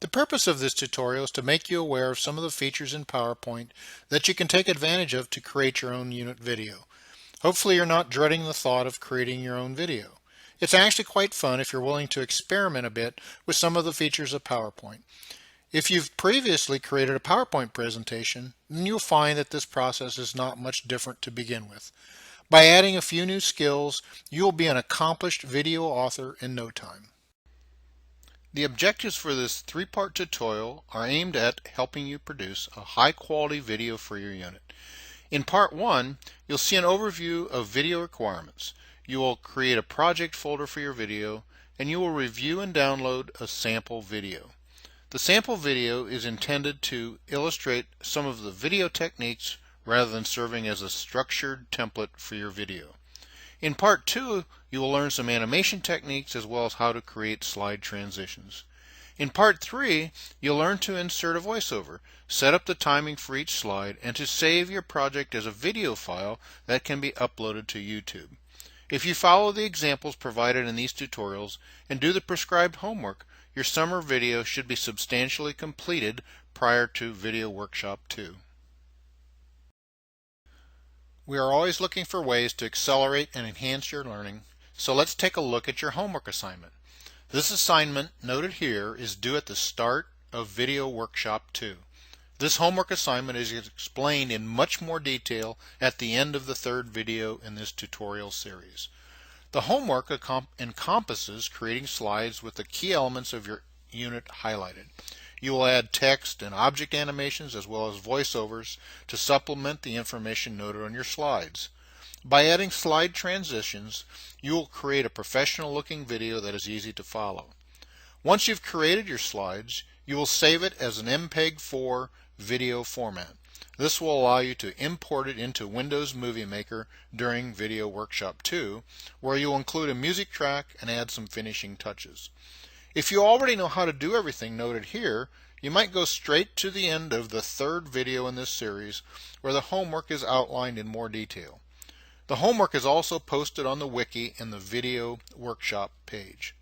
The purpose of this tutorial is to make you aware of some of the features in PowerPoint that you can take advantage of to create your own unit video. Hopefully you're not dreading the thought of creating your own video. It's actually quite fun if you're willing to experiment a bit with some of the features of PowerPoint. If you've previously created a PowerPoint presentation, then you'll find that this process is not much different to begin with. By adding a few new skills, you'll be an accomplished video author in no time. The objectives for this three-part tutorial are aimed at helping you produce a high-quality video for your unit. In part 1, you'll see an overview of video requirements. You will create a project folder for your video, and you will review and download a sample video. The sample video is intended to illustrate some of the video techniques rather than serving as a structured template for your video. In part 2, you will learn some animation techniques as well as how to create slide transitions. In part 3, you'll learn to insert a voiceover, set up the timing for each slide, and to save your project as a video file that can be uploaded to YouTube. If you follow the examples provided in these tutorials and do the prescribed homework, your summer video should be substantially completed prior to Video Workshop 2. We are always looking for ways to accelerate and enhance your learning, so let's take a look at your homework assignment. This assignment, noted here, is due at the start of Video Workshop 2. This homework assignment is explained in much more detail at the end of the third video in this tutorial series. The homework encompasses creating slides with the key elements of your unit highlighted. You will add text and object animations as well as voiceovers to supplement the information noted on your slides. By adding slide transitions, you will create a professional looking video that is easy to follow. Once you've created your slides, you will save it as an MPEG-4 video format. This will allow you to import it into Windows Movie Maker during Video Workshop 2, where you'll include a music track and add some finishing touches. If you already know how to do everything noted here, you might go straight to the end of the third video in this series where the homework is outlined in more detail. The homework is also posted on the wiki in the Video Workshop page.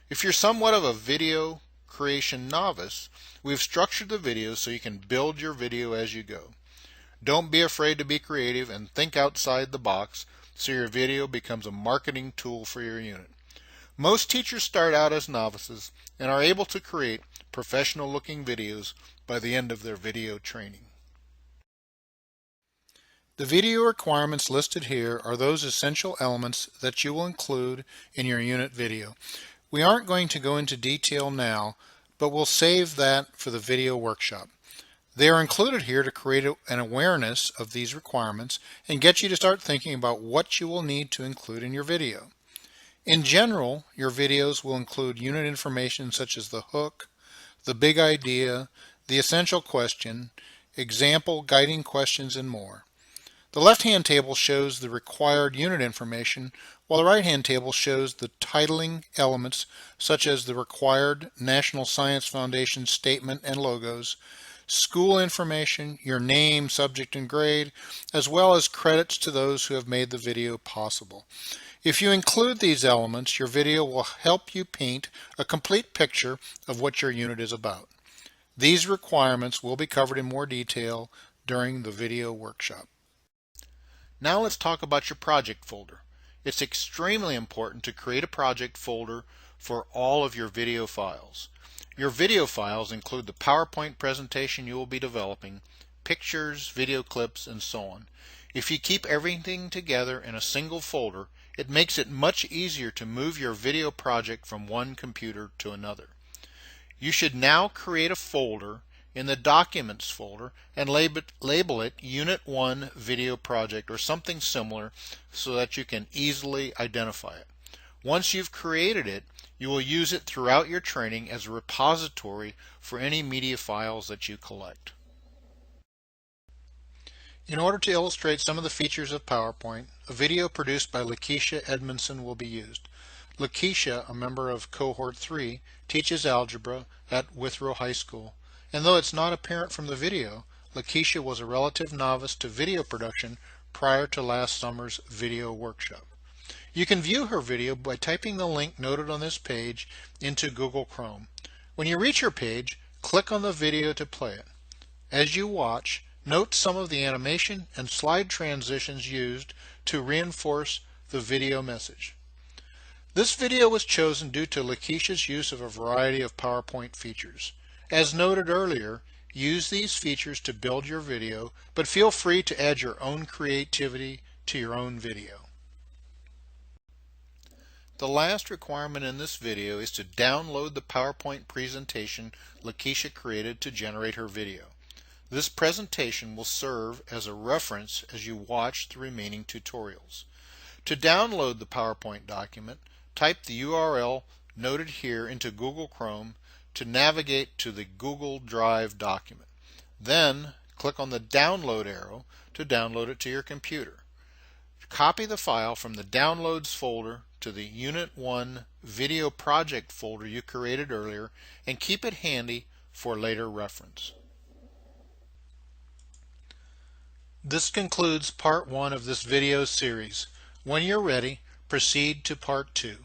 If you're somewhat of a video creation novice, we've structured the videos so you can build your video as you go. Don't be afraid to be creative and think outside the box so your video becomes a marketing tool for your unit. Most teachers start out as novices and are able to create professional looking videos by the end of their video training. The video requirements listed here are those essential elements that you will include in your unit video. We aren't going to go into detail now, but we'll save that for the video workshop. They are included here to create an awareness of these requirements and get you to start thinking about what you will need to include in your video. In general, your videos will include unit information such as the hook, the big idea, the essential question, example guiding questions, and more. The left-hand table shows the required unit information, while the right-hand table shows the titling elements such as the required National Science Foundation statement and logos, school information, your name, subject, and grade, as well as credits to those who have made the video possible. If you include these elements, your video will help you paint a complete picture of what your unit is about. These requirements will be covered in more detail during the video workshop. Now let's talk about your project folder. It's extremely important to create a project folder for all of your video files. Your video files include the PowerPoint presentation you will be developing, pictures, video clips, and so on. If you keep everything together in a single folder, it makes it much easier to move your video project from one computer to another. You should now create a folder in the Documents folder and label it Unit 1 Video Project or something similar so that you can easily identify it. Once you've created it, you will use it throughout your training as a repository for any media files that you collect. In order to illustrate some of the features of PowerPoint, a video produced by Lakeisha Edmondson will be used. Lakeisha, a member of Cohort 3, teaches algebra at Withrow High School, and though it's not apparent from the video, Lakeisha was a relative novice to video production prior to last summer's video workshop. You can view her video by typing the link noted on this page into Google Chrome. When you reach your page, click on the video to play it. As you watch, note some of the animation and slide transitions used to reinforce the video message. This video was chosen due to Lakeisha's use of a variety of PowerPoint features. As noted earlier, use these features to build your video, but feel free to add your own creativity to your own video. The last requirement in this video is to download the PowerPoint presentation Lakeisha created to generate her video. This presentation will serve as a reference as you watch the remaining tutorials. To download the PowerPoint document, type the URL noted here into Google Chrome to navigate to the Google Drive document. Then click on the download arrow to download it to your computer. Copy the file from the Downloads folder to the Unit 1 Video Project folder you created earlier and keep it handy for later reference. This concludes part 1 of this video series. When you're ready, proceed to part 2.